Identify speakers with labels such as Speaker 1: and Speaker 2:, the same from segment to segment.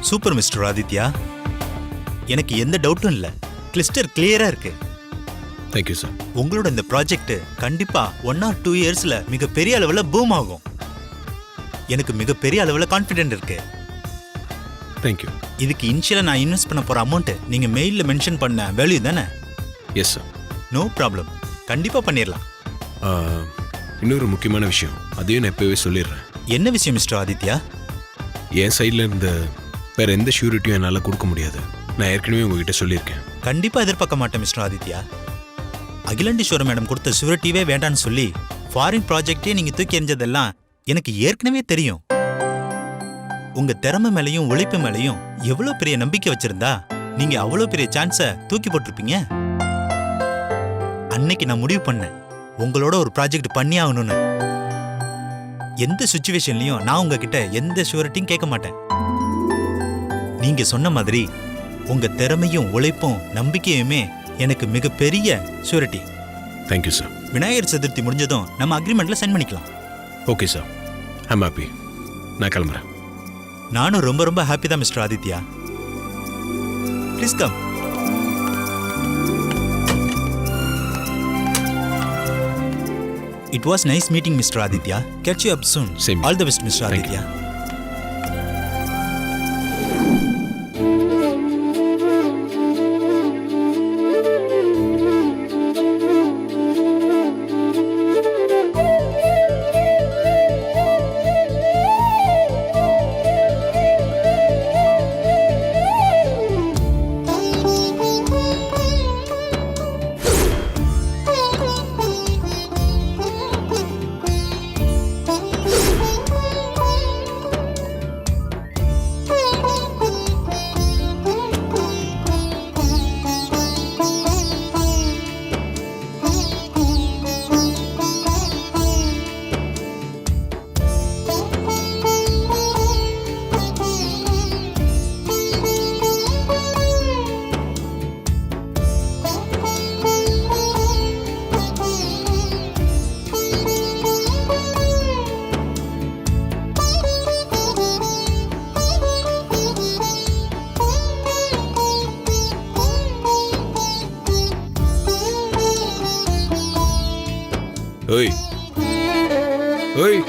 Speaker 1: Super mister Aditya. எனக்கு எந்த டவுட்டும் இல்ல. கிளிஸ்டர் கிளியரா இருக்கு.
Speaker 2: Thank you sir.
Speaker 1: உங்களோட இந்த ப்ராஜெக்ட் கண்டிப்பா 1 or 2 இயர்ஸ்ல மிகப்பெரிய அளவுல பூம் ஆகும். எனக்கு மிகப்பெரிய அளவுல கான்ஃபிடென்ட் இருக்கு.
Speaker 2: தேங்க்யூ.
Speaker 1: இதுக்கு இனிஷியலா நான் இன்வெஸ்ட் பண்ண போற அமௌண்ட் நீங்க மெயில்ல மென்ஷன் பண்ண வேல்யூ தானே?
Speaker 2: Yes sir.
Speaker 1: No problem. கண்டிப்பா பண்ணிடலாம்.
Speaker 2: இன்னொரு முக்கியமான விஷயம், அதையும் நான் இப்போவே சொல்லிடுறேன்.
Speaker 1: என்ன விஷயம் மிஸ்டர் ஆதித்யா?
Speaker 2: என் சைடில் இருந்த வேற எந்த ஷூரிட்டியும் என்னால் கொடுக்க முடியாது. நான் ஏற்கனவே உங்ககிட்ட சொல்லியிருக்கேன்.
Speaker 1: கண்டிப்பா எதிர்பார்க்க மாட்டேன் மிஸ்டர் ஆதித்யா. அகிலாண்டீஸ்வரர் மேடம் கொடுத்த ஷூரிட்டிவே வேண்டான்னு சொல்லி ஃபாரின் ப்ராஜெக்டே நீங்க தூக்கி எறிஞ்சதெல்லாம் எனக்கு ஏற்கனவே தெரியும். உங்க திறமை மேலையும் உழைப்பு மேலையும் எவ்வளவு பெரிய நம்பிக்கை வச்சிருந்தா நீங்க அவ்வளவு பெரிய சான்ஸை தூக்கி போட்டிருப்பீங்க. அன்னைக்கு நான் முடிவு பண்ணேன் உங்களோட ஒரு ப்ராஜெக்ட் பண்ணி ஆகணும்னு. எந்த சிச்சுவேஷன்லயும் நான் உங்ககிட்ட எந்த ஷூரிட்டியும் கேட்க மாட்டேன். நீங்க சொன்ன மாதிரி உங்க திறமையும் உழைப்பும் நம்பிக்கையுமே எனக்கு மிகப்பெரிய surety.
Speaker 2: Thank you sir.
Speaker 1: Vinayagar Chaturthi முடிஞ்சதும் நம்ம அக்ரிமெண்ட்ல சைன் பண்ணிக்கலாம்.
Speaker 2: Okay sir. I'm happy. நான் கிளம்புறேன்.
Speaker 1: நானும் ரொம்ப ரொம்ப ஹாப்பி தான் mister Aditya. Please come. It was nice meeting Mr. Aditya. Catch you up soon.
Speaker 2: Same.
Speaker 1: All the best, Mr. Aditya.
Speaker 2: ஓய் ஓய்.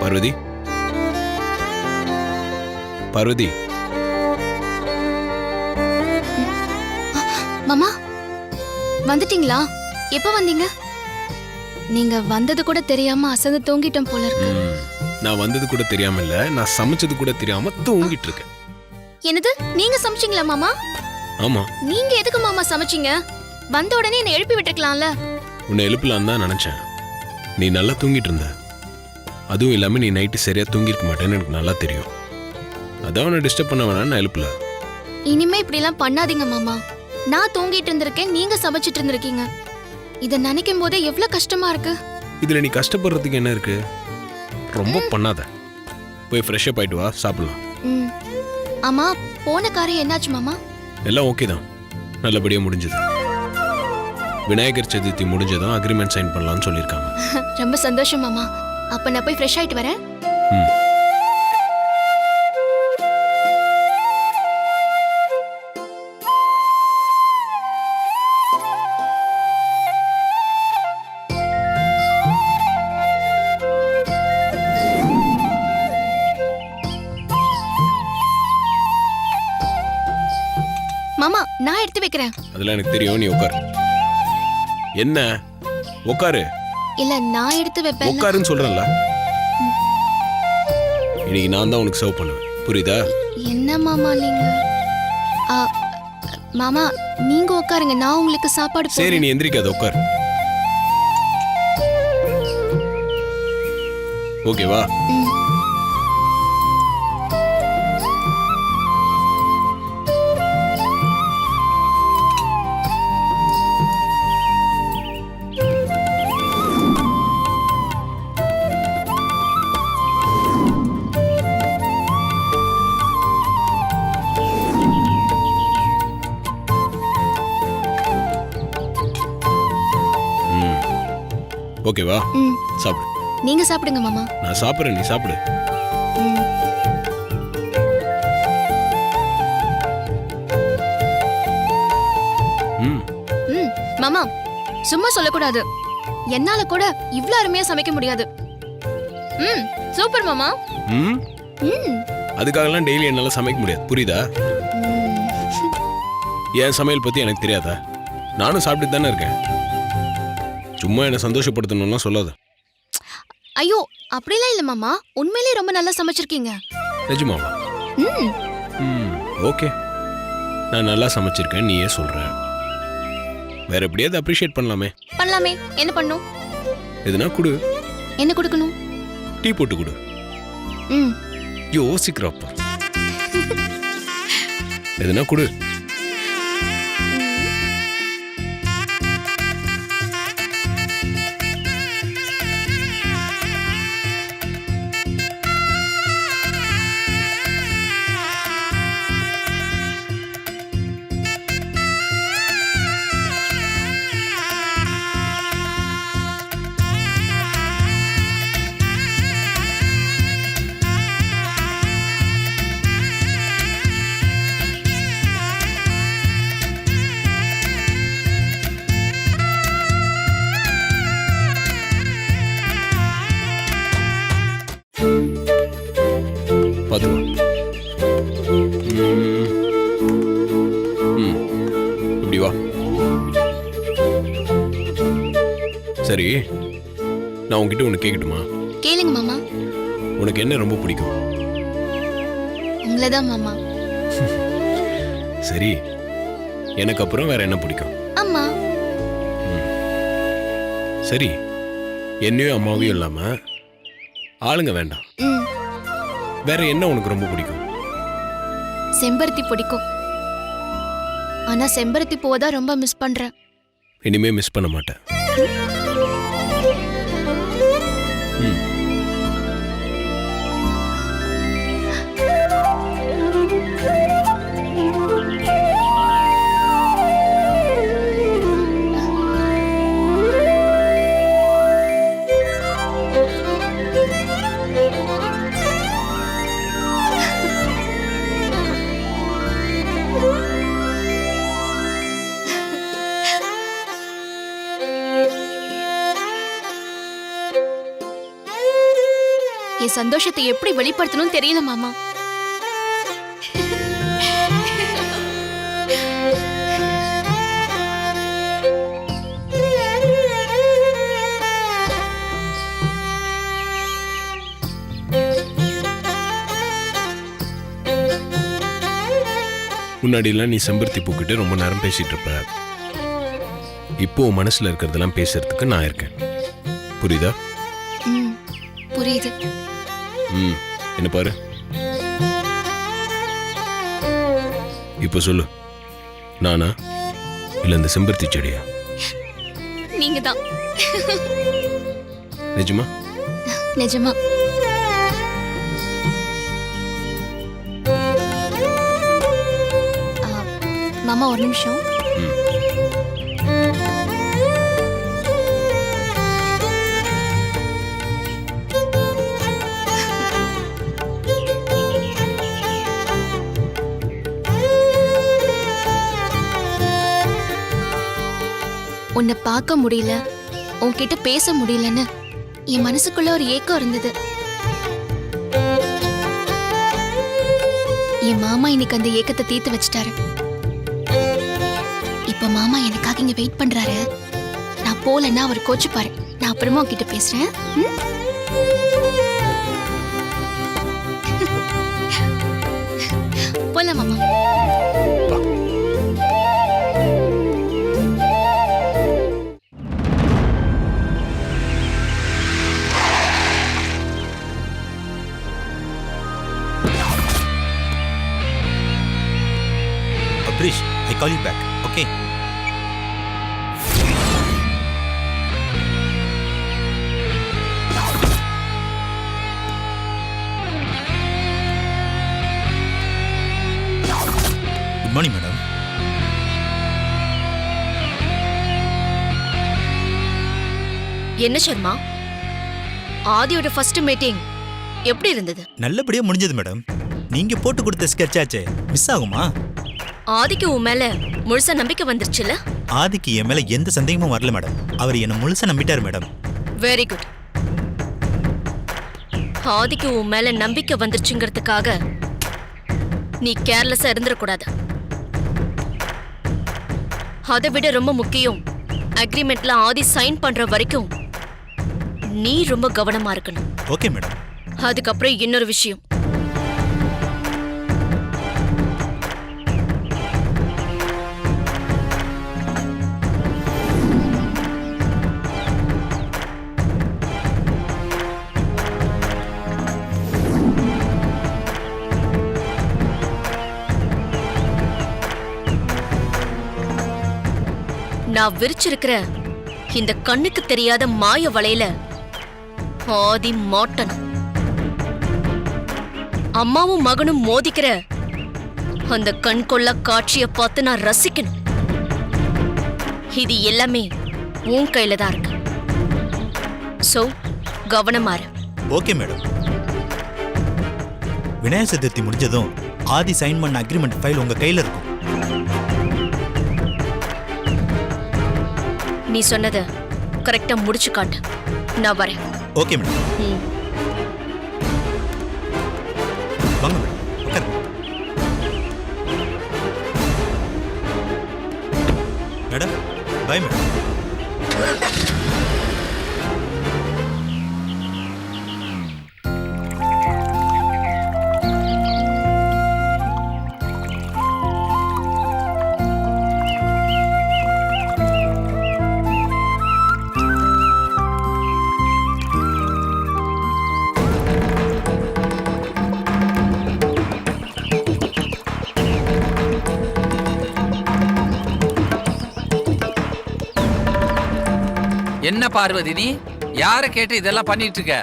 Speaker 2: பார்வதி, பார்வதி,
Speaker 3: மாமா வந்துட்டீங்களா? எப்ப வந்தீங்க? நீங்க வந்தது கூட தெரியாம அசந்து தூங்கிட்டோம் போல இருக்கு.
Speaker 2: நான் வந்தது கூட தெரியாம இல்ல, நான் சமைச்சது கூட தெரியாம தூங்கிட்டு இருக்கேன்.
Speaker 3: என்னது, நீங்க சமைச்சீங்களா மாமா?
Speaker 2: ஆமா.
Speaker 3: நீங்க எதுக்கு மாமா சமைச்சீங்க? வந்த உடனே என்ன எழுப்பி விட்டுக்கலாம்ல.
Speaker 2: உன்னை எழுப்பலான்னு தான் நினைச்சேன். நீ நல்லா தூங்கிட்டு இருந்த. அதுவும் இல்லாம நீ நைட்டு சரியா தூங்கிருக்க மாட்டேன்னு எனக்கு நல்லா தெரியும். அதான் உன்னை டிஸ்டர்ப் பண்ண வேணாம்னு நான் எழுப்பல.
Speaker 3: இனிமே இப்படி எல்லாம் பண்ணாதீங்க மாமா. நான் தூங்கிட்டு இருந்திருக்கேன், நீங்க சமைச்சிட்டு இருந்திருக்கீங்க. இத நினைக்கும் போதே எவ்வளவு கஷ்டமா இருக்கு.
Speaker 2: இதுல நீ கஷ்டப்படுறதுக்கு என்ன இருக்கு? ரொம்ப பண்ணாத. போய் ஃப்ரெஷ் அப் ஆயிட்டு வா, சாப்பிடலாம்.
Speaker 3: ஆமா, போன காரியம் என்னாச்சு மாமா?
Speaker 2: எல்லாம் ஓகே தான், நல்லபடியா முடிஞ்சது. விநாயகர் சதுர்த்தி முடிஞ்சதும் அக்ரிமெண்ட் சைன் பண்ணலாம்னு சொல்லியிருக்காங்க.
Speaker 3: ரொம்ப சந்தோஷம் மாமா. அப்ப நான் போய் ஃப்ரெஷ் ஆயிட்டு வரேன். மாமா, நான் எடுத்து வைக்கிறேன்.
Speaker 2: அதெல்லாம் எனக்கு தெரியும், நீ உட்காரு. என்ன உட்காரு?
Speaker 3: இல்ல, நான் எடுத்து வைப்பேன்.
Speaker 2: உட்காருன்னு சொல்றேன்ல. இன்னைக்கு நான் தான் உனக்கு சர்வ் பண்ணுவேன், புரியுதா?
Speaker 3: என்ன மாமா நீங்க? மாமா, நீங்க உட்காருங்க, நான் உங்களுக்கு சாப்பாடு
Speaker 2: சரி, நீ எந்திரிக்காத, உட்காரு. ஓகேவா? ஓகேவா? சாப்பிடு.
Speaker 3: நீங்க சாப்பிடுங்க மாமா.
Speaker 2: நான் சாப்பிடுறேன், நீ சாப்பிடு.
Speaker 3: மாமா, சும்மா சொல்லக்கூடாது. என்னால கூட இவ்ளோ அருமையா சமைக்க முடியாது. சூப்பர் மாமா.
Speaker 2: அதுக்காகலாம் டெய்லி என்னால சமைக்க முடியாது, புரியுதா? என் சமையல் பத்தி எனக்கு தெரியாதா? நானும் சாப்பிட்டு தானே இருக்கேன். சும்மா என்ன சந்தோஷப்படுத்தணும்லாம் சொல்லாத.
Speaker 3: ஐயோ, அப்படிலாம் இல்ல மாமா. உண்மையிலேயே ரொம்ப நல்லா சமைச்சிருக்கீங்க.
Speaker 2: நிஜமாவா? ஓகே, நான் நல்லா சமைச்சிருக்கேன், நீயே சொல்ற. வேற எப்படியாவது அப்ரிஷியேட் பண்ணலாமே.
Speaker 3: பண்ணலாமே. என்ன பண்ணும்?
Speaker 2: எதுனா குடு.
Speaker 3: என்ன கொடுக்கணும்?
Speaker 2: டீ போட்டு குடு. யோசிக்கிறப்ப எதுனா குடு. பார்த்துவா. இப்படி வா. சரி, நான் உன்கிட்ட ஒன்று கேட்கட்டுமா?
Speaker 3: கேளுங்க மாமா.
Speaker 2: உனக்கு என்ன ரொம்ப பிடிக்கும்?
Speaker 3: உங்களதான் மாமா.
Speaker 2: சரி, எனக்கு அப்புறம் வேற என்ன பிடிக்கும்?
Speaker 3: அம்மா.
Speaker 2: சரி, என்னையும் அம்மாவையும் இல்லாம ஆளுங்க வேண்டாம்.
Speaker 3: ம்.
Speaker 2: வேற என்ன உனக்கு ரொம்ப பிடிக்கும்?
Speaker 3: செம்பருத்தி பிடிக்கும். ஆனா செம்பருத்தி பூவை தான் ரொம்ப மிஸ் பண்றேன்.
Speaker 2: இனிமே மிஸ் பண்ண மாட்டேன். ம்.
Speaker 3: என் சந்தோஷத்தை எப்படி வெளிப்படுத்தணும்னு தெரியல மாமா.
Speaker 2: முன்னாடிலாம் நீ செம்பருத்தி பூக்கிட்டு ரொம்ப நேரம் பேசிட்டு இருப்ப. இப்போ உன் மனசுல இருக்கிறதெல்லாம் பேசுறதுக்கு நான் இருக்கேன். புரியுதா?
Speaker 3: ம், புரியுது.
Speaker 2: ம். என்ன பாரு. இப்போ சொல்லு, நானா இல்ல இந்த செம்பருத்தி செடியா?
Speaker 3: நீங்க தான்.
Speaker 2: நிஜமா?
Speaker 3: நிஜமா. மாமா ஒரு நிமிஷம்.
Speaker 2: ம்.
Speaker 3: உன்னை பார்க்க முடியல, உன்கிட்ட பேச முடியலன்னு என் மனசுக்குள்ள ஒரு ஏக்கம் இருந்தது. என் மாமா இன்னைக்கு அந்த ஏக்கத்தை தீர்த்து வச்சிட்டாரு. இப்ப மாமா எனக்காக இங்க வெயிட் பண்றாரு. நான் போலன்னா அவர் கோச்சுப்பாரு. நான் அப்புறமா உன்கிட்ட பேசுறேன். ம்? போலாம் மாமா.
Speaker 1: Abrish, I call you back, okay? Good morning, madam.
Speaker 4: என்ன சர்மா, ஆதியோட ஃபர்ஸ்ட் மீட்டிங் எப்படி இருந்தது?
Speaker 1: நல்லபடியா முடிஞ்சது மேடம். நீங்க போட்டு கொடுத்த ஸ்கெட்ச் ஆச்சே மிஸ் ஆகுமா?
Speaker 4: ஆதிக்கு உன் மேல முழுசா நம்பிக்கை வந்துருச்சுல?
Speaker 1: ஆதிக்கு என் மேல எந்த சந்தேகமும் வரல மேடம். அவர் என்ன முழுசா நம்பிட்டாரு மேடம்.
Speaker 4: Very good. ஆதிக்கு உன் மேல நம்பிக்கை வந்துருச்சுங்கிறதுக்காக நீ கேர்லெஸ்ஸா இருந்துடக்கூடாது. அதை விட ரொம்ப முக்கியம், அக்ரிமெண்ட்ல ஆதி சைன் பண்ற வரைக்கும் நீ ரொம்ப கவனமா இருக்கணும்.
Speaker 1: Okay madam.
Speaker 4: அதுக்கப்புறம் இன்னொரு விஷயம், நான் விரிச்சிருக்கிற இந்த கண்ணுக்கு தெரியாத மாய வலையில ஆதி மாட்டணும். அம்மாவும் மகனும் மோதிக்கிற அந்த கண் கொள்ள காட்சிய பார்த்து நான் ரசிக்கணும். இது எல்லாமே உன் கையில தான் இருக்கு. சோ கவனமா இரு.
Speaker 1: Okay madam. விநாயகர் சதுர்த்தி முடிஞ்சதும் ஆதி சைன் பண்ண அக்ரிமெண்ட் ஃபைல் உங்க கையில இருக்கும்.
Speaker 4: நீ சொன்னதை கரெக்டா முடிச்சு காட்டு. நான் வரேன்.
Speaker 1: Okay madam.
Speaker 4: ம்.
Speaker 1: வாங்க மேடம், உட்காருங்க. Madam, bye madam.
Speaker 5: என்ன பார்வதி நீ யாரை கேட்டு இதெல்லாம் பண்ணிட்டு இருக்க?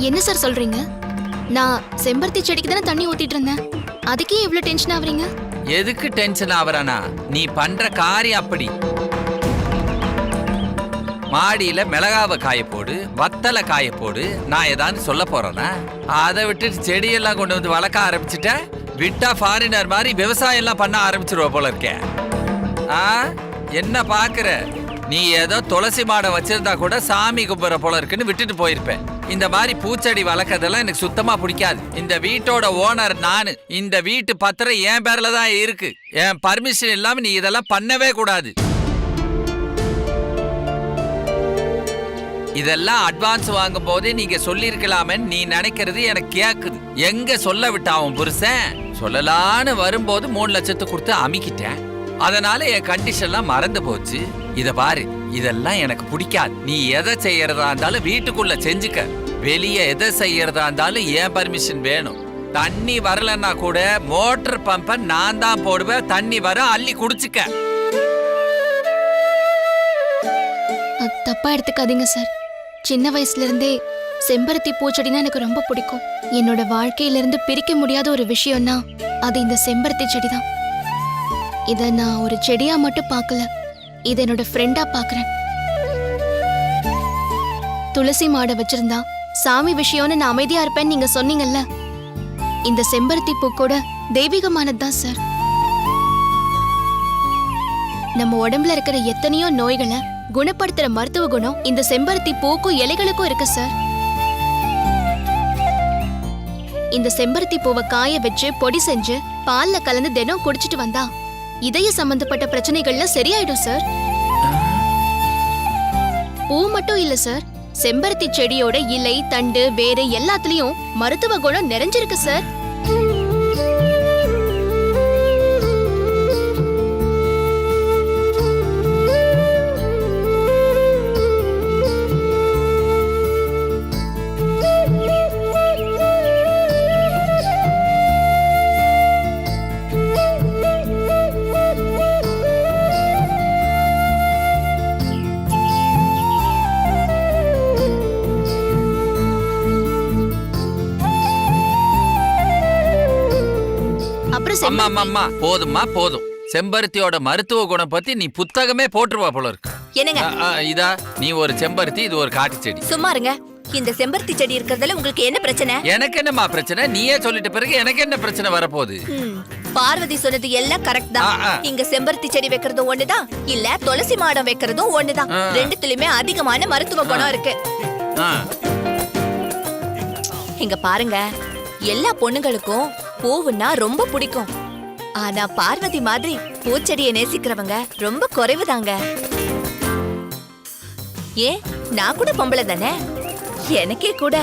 Speaker 3: என்ன சார் சொல்றீங்க? நான் செம்பருத்தி செடிக்கு தானே தண்ணி ஊத்திட்டு இருந்தேன். அதுக்கே இவ்ளோ டென்ஷன் ஆவறீங்க?
Speaker 5: எதுக்கு டென்ஷன் ஆவறானா? நீ பண்ற காரியம் அப்படி. மாடியில மிளகாவை காய போடு, வத்தலை காய போடு, நான் ஏதாவது சொல்ல போறேன்னா? அதை விட்டுட்டு செடியெல்லாம் கொண்டு வந்து வளர்க்க ஆரம்பிச்சுட்ட, விட்டா ஃபாரினர் மாதிரி விவசாயம் எல்லாம் பண்ண ஆரம்பிச்சிருவ போல இருக்கே. என்ன பாக்குற? நீ ஏதோ துளசி மாடம் வச்சிருந்தா கூட சாமி கும்பிட்ற போல இருக்குன்னு விட்டுட்டு போயிருப்பேன். இந்த மாதிரி பூச்செடி வளர்க்கறதெல்லாம் எனக்கு சுத்தமா பிடிக்காது. இந்த வீட்டோட ஓனர் நானு. இந்த வீட்டு பத்திரம் என் பேர்ல தான் இருக்கு. என் பர்மிஷன் இல்லாம நீ இதெல்லாம் பண்ணவே கூடாது. இதெல்லாம் அட்வான்ஸ் வாங்கும் போதே நீங்க சொல்லிருக்கலாமே நீ நினைக்கிறது எனக்கு கேக்குது. எங்க சொல்ல விட்டா அவன் புருஷன்? சொல்லலான்னு வரும்போது 3 லட்சத்தை கொடுத்து அமிக்கிட்டேன். அதனால என் கண்டிஷன்லாம் மறந்து போச்சு. இத பாரு, இதெல்லாம் எனக்கு பிடிக்காது. நீ எதை செய்யறதா இருந்தாலும் வீட்டுக்குள்ள செஞ்சுக்க. வெளியே எதை செய்யறதா இருந்தாலும் என் பர்மிஷன் வேணும். தண்ணி வரலன்னா கூட மோட்டர் பம்பை நான் தான் போடுவேன். தண்ணி வர அள்ளி குடிச்சுக்க.
Speaker 3: தப்பா எடுத்துக்காதீங்க சார். சின்ன வயசுல இருந்தே செம்பருத்தி பூச்செடினா எனக்கு ரொம்ப பிடிக்கும். என்னோட வாழ்க்கையில இருந்து பிரிக்க முடியாத ஒரு விஷயம்னா அது இந்த செம்பருத்தி செடி தான். இத நான் ஒரு செடியா மட்டும் பார்க்கல, இத என்னோட ஃப்ரெண்டா பாக்குறேன். துளசி மாடை வச்சிருந்தா சாமி விஷயம்னு நான் அமைதியா இருப்பேன்னு நீங்க சொன்னீங்கல்ல, இந்த செம்பருத்தி பூ கூட தெய்வீகமானதுதான் சார். நம்ம உடம்புல இருக்கிற எத்தனையோ நோய்களை குணப்படுத்துற மருத்துவ குணம் இந்த செம்பருத்தி பூக்கும் இலைகளுக்கும் இருக்கு சார். இந்த செம்பருத்தி பூவை காய வச்சு பொடி செஞ்சு பால்ல கலந்து தினம் குடிச்சிட்டு வந்தா இதய சம்பந்தப்பட்ட பிரச்சனைகள்லாம் சரியாயிடும் சார். பூ மட்டும் இல்ல சார், செம்பருத்தி செடியோட இலை, தண்டு, வேறு எல்லாத்துலயும் மருத்துவ குணம் நிறைஞ்சிருக்கு சார்.
Speaker 5: அம்மா அம்மா அம்மா போதும்மா போதும். செம்பருத்தியோட மருத்துவ குணம் பத்தி நீ புத்தகமே போட்டுருவா போல இருக்கு.
Speaker 4: என்னங்க
Speaker 5: இதா நீ ஒரு செம்பருத்தி, இது ஒரு காட்டு செடி.
Speaker 4: சும்மா இருங்க. இந்த செம்பருத்தி செடி இருக்கிறதுல உங்களுக்கு என்ன பிரச்சனை?
Speaker 5: எனக்கு என்னம்மா பிரச்சனை? நீயே சொல்லிட்ட பிறகு எனக்கு என்ன பிரச்சனை வரப்போகுது?
Speaker 4: பார்வதி சொன்னது எல்லாம் கரெக்ட் தான். இங்க செம்பருத்தி செடி வைக்கிறதும் ஒண்ணுதான், இல்ல துளசி மாடம் வைக்கிறதும் ஒண்ணுதான். ரெண்டுத்துலயுமே அதிகமான மருத்துவ குணம் இருக்கு. இங்க பாருங்க, எல்லா பொண்ணுங்களுக்கும் பூவுன்னா ரொம்ப பிடிக்கும். ஆனா பார்வதி மாதிரி பூச்செடியை நேசிக்கிறவங்க ரொம்ப குறைவுதாங்க. ஏன், நான் கூட பொம்பளை தானே. எனக்கே கூட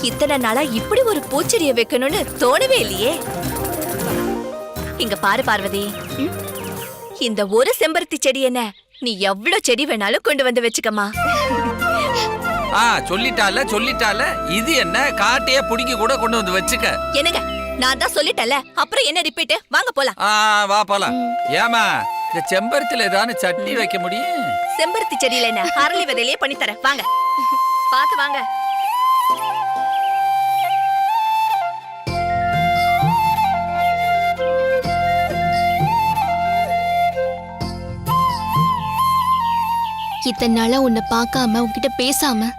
Speaker 4: இத்தனை நாளா இப்படி ஒரு பூச்செடியை வைக்கணும்னு தோணவே இல்லையே. இங்க பாரு பார்வதி, இந்த ஒரு செம்பருத்தி செடி என்ன, நீ எவ்வளவு செடி வேணாலும் கொண்டு வந்து வச்சுக்கமா.
Speaker 5: சொல்லிட்டால இது என்ன, காட்டையே புடிங்கி கூட கொண்டு வந்து வச்சுக்க.
Speaker 4: என்னங்க, நான் தான் சொல்லிட்டேன்ல, அப்புறம் என்ன ரிப்பீட்? வாங்க போலாம்.
Speaker 5: வா போலாம். ஏமா இந்த செம்பருத்தில ஏதாவது சட்னி வைக்க முடியும்?
Speaker 4: செம்பருத்தி செடியில என்ன, அரளி விதையிலேயே பண்ணி தரேன். வாங்க, பாத்து வாங்க.
Speaker 3: இத்தனை நாளா உன்னை பார்க்காம உன்கிட்ட பேசாம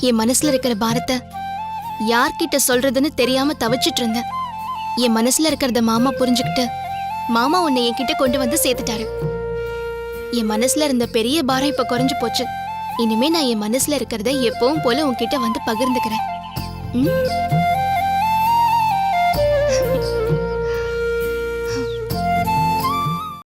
Speaker 3: என் மனசுல இருக்கிற பாரத்தை யார்கிட்ட சொல்றதுன்னு தெரியாம தவிச்சிட்டு இருந்தேன். என் மனசுல இருக்கிறத மாமா புரிஞ்சுக்கிட்டு மாமா உன்னை என்கிட்ட கொண்டு வந்து சேர்த்துட்டாரு. என் மனசுல இருந்த பெரிய பாரம் இப்ப குறைஞ்சு போச்சு. இனிமே நான் என் மனசுல இருக்கிறத எப்பவும் போல உன்கிட்ட வந்து பகிர்ந்துக்கிறேன்.